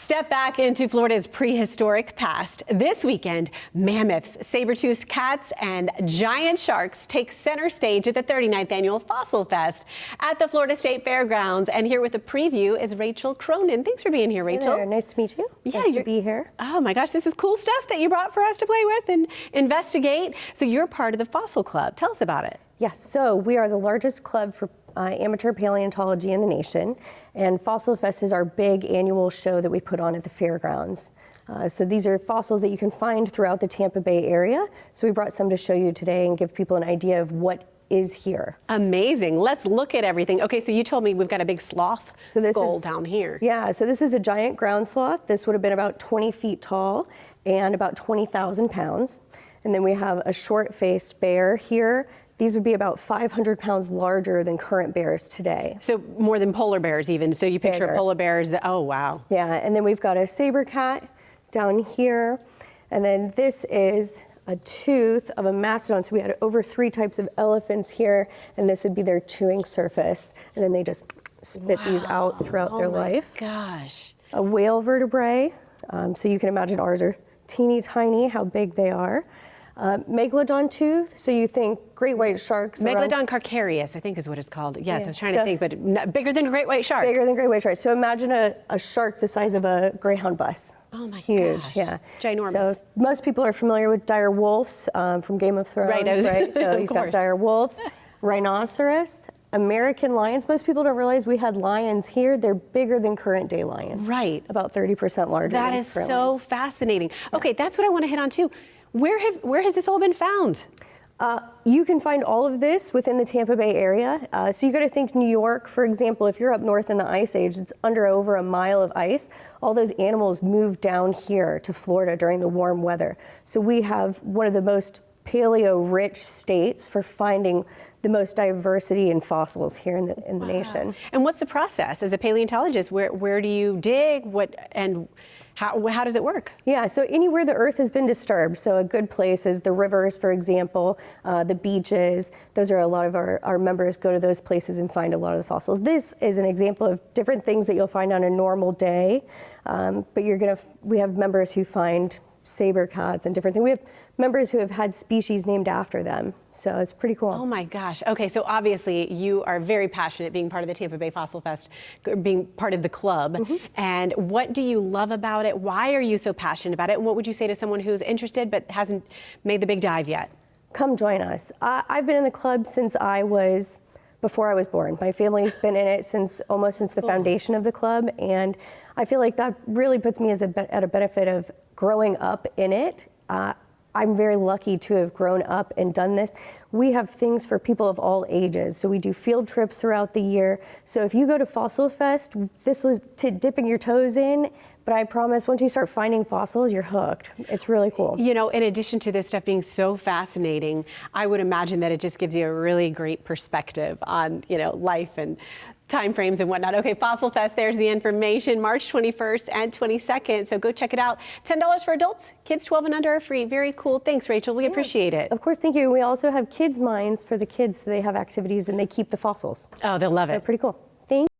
Step back into Florida's prehistoric past. This weekend, mammoths, saber-toothed cats, and giant sharks take center stage at the 39th annual FossilFest at the Florida State Fairgrounds. And here with a preview is Rachel Cronin. Thanks for being here, Rachel. Hey there. Nice to meet you. Yeah, nice to be here. Oh my gosh, this is cool stuff that you brought for us to play with and investigate. So you're part of the Fossil Club. Tell us about it. Yes, so we are the largest club for amateur paleontology in the nation, and FossilFest is our big annual show that we put on at the fairgrounds. So these are fossils that you can find throughout the Tampa Bay area. So we brought some to show you today and give people an idea of what is here. Amazing. Let's look at everything. Okay, so you told me we've got a big sloth skull down here. Yeah, so this is a giant ground sloth. This would have been about 20 feet tall and about 20,000 pounds. And then we have a short-faced bear here. These would be about 500 pounds larger than current bears today. So more than polar bears even. So you picture polar bears that, oh wow. Yeah, and then we've got a saber cat down here. And then this is a tooth of a mastodon. So we had over 3 types of elephants here, and this would be their chewing surface. And then they just spit these out throughout their life. Oh my gosh. A whale vertebrae. So you can imagine ours are teeny tiny, how big they are. Megalodon tooth, so you think great white sharks. Megalodon carcarius, I think is what it's called. Yes, I was trying to think, but bigger than great white shark. Bigger than great white shark. So imagine a shark the size of a Greyhound bus. Oh my Huge, gosh. yeah. Ginormous. So most people are familiar with dire wolves from Game of Thrones, right? So you've got dire wolves, rhinoceros, American lions. Most people don't realize we had lions here. They're bigger than current day lions. Right. About 30% larger. That is so fascinating. Okay, that's what I want to hit on too. Where has this all been found? You can find all of this within the Tampa Bay area. So you got to think New York, for example, if you're up north in the Ice Age, it's over a mile of ice. All those animals moved down here to Florida during the warm weather. So we have one of the most paleo-rich states for finding the most diversity in fossils here in the nation. And what's the process as a paleontologist? Where do you dig? How does it work? Yeah, so anywhere the earth has been disturbed, so a good place is the rivers, for example, the beaches. Those are a lot of our members go to those places and find a lot of the fossils. This is an example of different things that you'll find on a normal day, but we have members who find saber cats and different things. We have members who have had species named after them, so it's pretty cool. Oh my gosh. Okay, so obviously you are very passionate being part of the Tampa Bay Fossil Fest, being part of the club. And what do you love about it? Why are you so passionate about it? And what would you say to someone who's interested but hasn't made the big dive yet? Come join us. I've been in the club since before I was born. My family's been in it almost since the foundation of the club, and I feel like that really puts me at a benefit of growing up in it. I'm very lucky to have grown up and done this. We have things for people of all ages. So we do field trips throughout the year. So if you go to FossilFest, this was to dipping your toes in, but I promise once you start finding fossils, you're hooked. It's really cool. You know, in addition to this stuff being so fascinating, I would imagine that it just gives you a really great perspective on, life and time frames and whatnot. Okay, Fossil Fest, there's the information, March 21st and 22nd. So go check it out. $10 for adults, kids 12 and under are free. Very cool. Thanks, Rachel. We appreciate it. Of course, thank you. We also have kids' minds for the kids, so they have activities and they keep the fossils. Oh, they'll love it. Pretty cool.